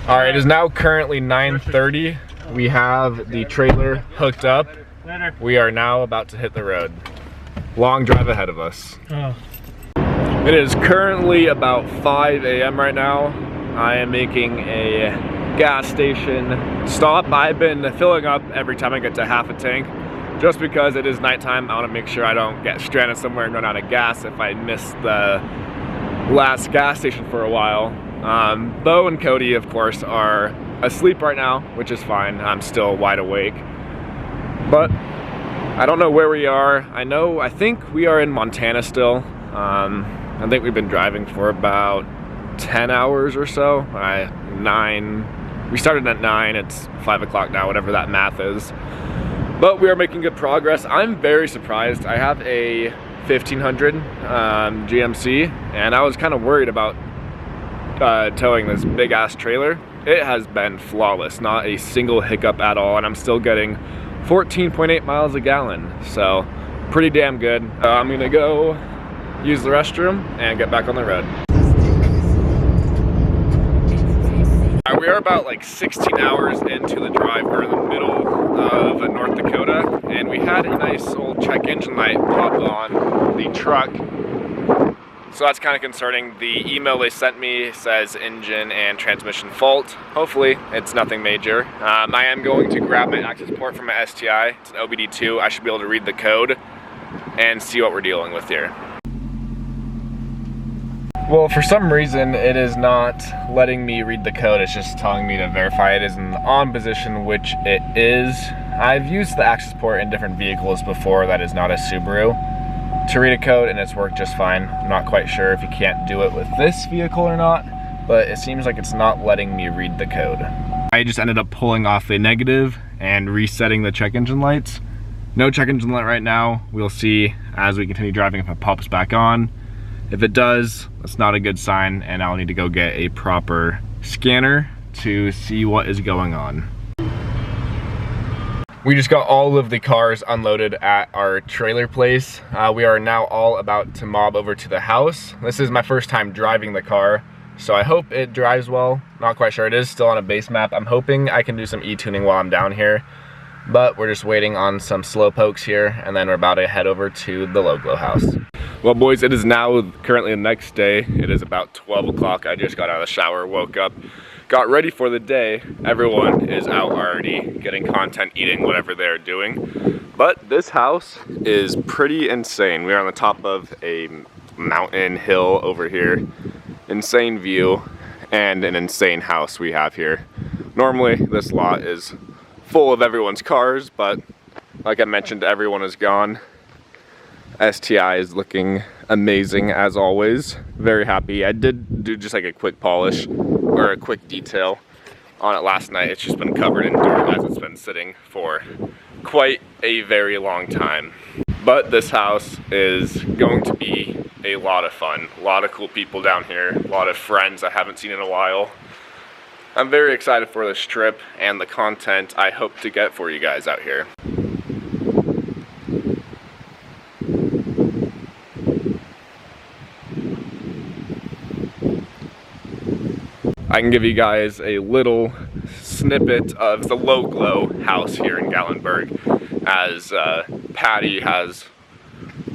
All right, it is now currently 9:30. We have the trailer hooked up. We are now about to hit the road. Long drive ahead of us. It is currently about 5 a.m. right now. I am making a gas station stop. I've been filling up every time I get to half a tank, just because it is nighttime. I want to make sure I don't get stranded somewhere and run out of gas if I miss the last gas station for a while. Bo and Cody, of course, are asleep right now, which is fine. I'm still wide awake. But I don't know where we are. I think we are in Montana still. I think we've been driving for about 10 hours or so. We started at 9, it's 5 o'clock now, whatever that math is. But we are making good progress. I'm very surprised. I have a 1500 GMC, and I was kind of worried about towing this big ass trailer. It has been flawless, not a single hiccup at all, and I'm still getting 14.8 miles a gallon, so pretty damn good. I'm gonna go use the restroom and get back on the road. We are about like 16 hours into the drive. We're in the middle of North Dakota, and we had a nice old check engine light pop on the truck. So that's kind of concerning. The email they sent me says engine and transmission fault. Hopefully it's nothing major. I am going to grab my access port from my STI. It's an OBD2. I should be able to read the code and see what we're dealing with here. Well, for some reason it is not letting me read the code. It's just telling me to verify it is in the on position, which it is. I've used the access port in different vehicles before that is not a Subaru to read a code, and it's worked just fine. I'm not quite sure if you can't do it with this vehicle or not, but it seems like it's not letting me read the code. I just ended up pulling off a negative and resetting the check engine lights. No check engine light right now. We'll see as we continue driving if it pops back on. If it does, that's not a good sign, and I'll need to go get a proper scanner to see what is going on. We just got all of the cars unloaded at our trailer place. We are now all about to mob over to the house. This is my first time driving the car, so I hope it drives well. Not quite sure. It is still on a base map. I'm hoping I can do some e-tuning while I'm down here, but we're just waiting on some slow pokes here, and then we're about to head over to the Lowglow house. Well, boys, it is now currently the next day. It is about 12 o'clock. I just got out of the shower, woke up, got ready for the day. Everyone is out already getting content, eating whatever they're doing. But this house is pretty insane. We are on the top of a mountain hill over here. Insane view and an insane house we have here. Normally this lot is full of everyone's cars, but like I mentioned, everyone is gone. STI is looking amazing as always. Very happy. I did do just like a quick polish or a quick detail on it last night. It's just been covered in dirt as it's been sitting for quite a very long time. But this house is going to be a lot of fun. A lot of cool people down here. A lot of friends I haven't seen in a while. I'm very excited for this trip and the content I hope to get for you guys out here. I can give you guys a little snippet of the Lowglow house here in Gatlinburg, as Patty has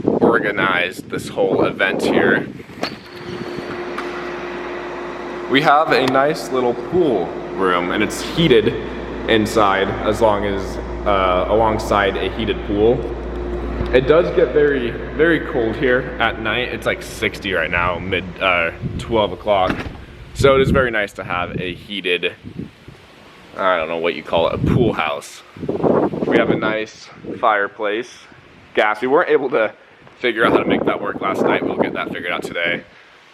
organized this whole event here. We have a nice little pool room, and it's heated inside as long as alongside a heated pool. It does get very, very cold here at night. It's like 60 right now, 12 o'clock. So it is very nice to have a heated, I don't know what you call it, a pool house. We have a nice fireplace, gas. We weren't able to figure out how to make that work last night. We'll get that figured out today.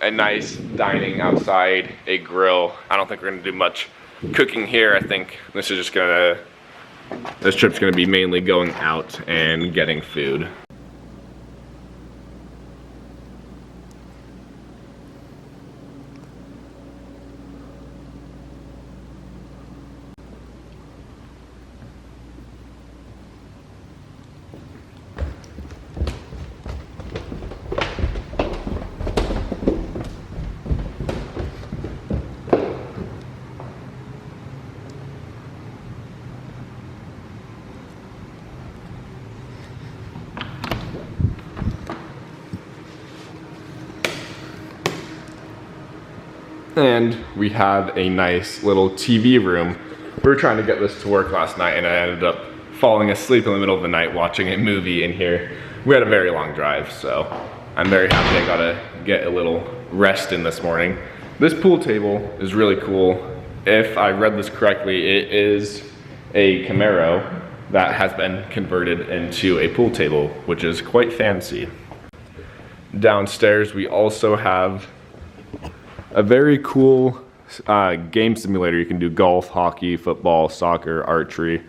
A nice dining outside, a grill. I don't think we're gonna do much cooking here. I think this trip's gonna be mainly going out and getting food. And we have a nice little TV room. We were trying to get this to work last night and I ended up falling asleep in the middle of the night watching a movie in here. We had a very long drive, so I'm very happy I got to get a little rest in this morning. This pool table is really cool. If I read this correctly, it is a Camaro that has been converted into a pool table, which is quite fancy. Downstairs, we also have a very cool game simulator. You can do golf, hockey, football, soccer, archery.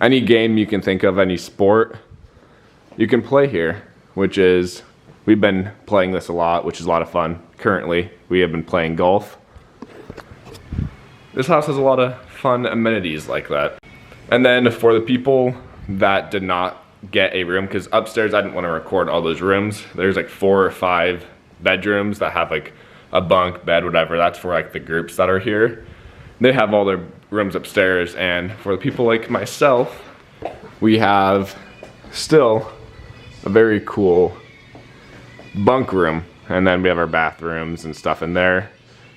Any game you can think of, any sport, you can play here, which is, we've been playing this a lot, which is a lot of fun. Currently, we have been playing golf. This house has a lot of fun amenities like that. And then for the people that did not get a room, because upstairs I didn't want to record all those rooms. There's like 4 or 5 bedrooms that have like a bunk, bed, whatever. That's for like the groups that are here. They have all their rooms upstairs, and for the people like myself, we have still a very cool bunk room. And then we have our bathrooms and stuff in there.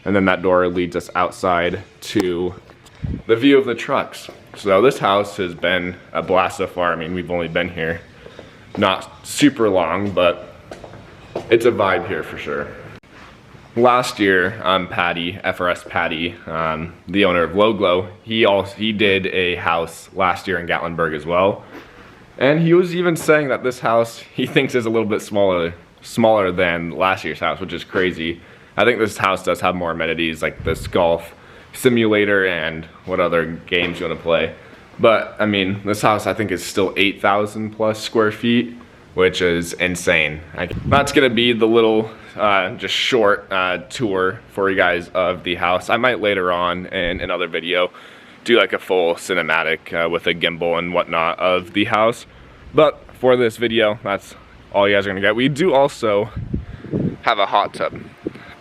And then that door leads us outside to the view of the trucks. So this house has been a blast so far. I mean, we've only been here not super long, but it's a vibe here for sure. Last year, Patty, FRS Patty, the owner of Lowglow, he did a house last year in Gatlinburg as well. And he was even saying that this house he thinks is a little bit smaller than last year's house, which is crazy. I think this house does have more amenities like this golf simulator and what other games you want to play. But I mean, this house I think is still 8,000 plus square feet, which is insane. That's gonna be the little just short tour for you guys of the house. I might later on in another video do like a full cinematic with a gimbal and whatnot of the house. But for this video, that's all you guys are gonna get. We do also have a hot tub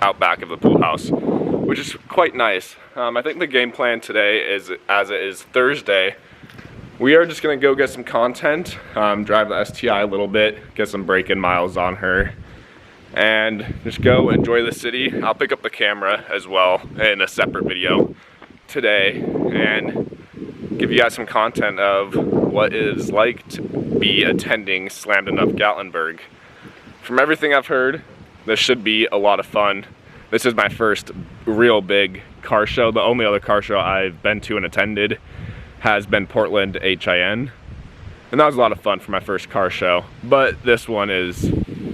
out back of the pool house, which is quite nice. I think the game plan today is, as it is Thursday, we are just gonna go get some content, drive the STI a little bit, get some break-in miles on her, and just go enjoy the city. I'll pick up the camera as well in a separate video today and give you guys some content of what it is like to be attending Slammed Enough Gatlinburg. From everything I've heard, this should be a lot of fun. This is my first real big car show. The only other car show I've been to and attended has been Portland HIN. And that was a lot of fun for my first car show. But this one is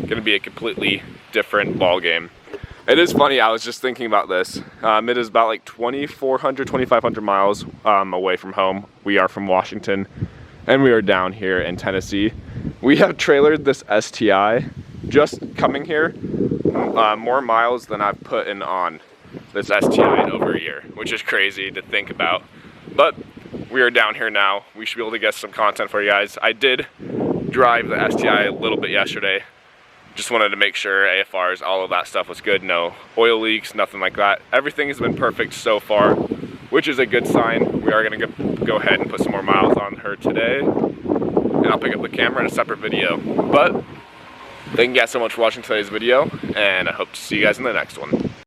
gonna be a completely different ball game. It is funny, I was just thinking about this. It is about like 2,400, 2,500 miles away from home. We are from Washington and we are down here in Tennessee. We have trailered this STI just coming here more miles than I've put in on this STI in over a year, which is crazy to think about. But we are down here now. We should be able to get some content for you guys. I did drive the STI a little bit yesterday. Just wanted to make sure AFRs, all of that stuff was good. No oil leaks, nothing like that. Everything has been perfect so far, which is a good sign. We are gonna go ahead and put some more miles on her today. And I'll pick up the camera in a separate video. But thank you guys so much for watching today's video, and I hope to see you guys in the next one.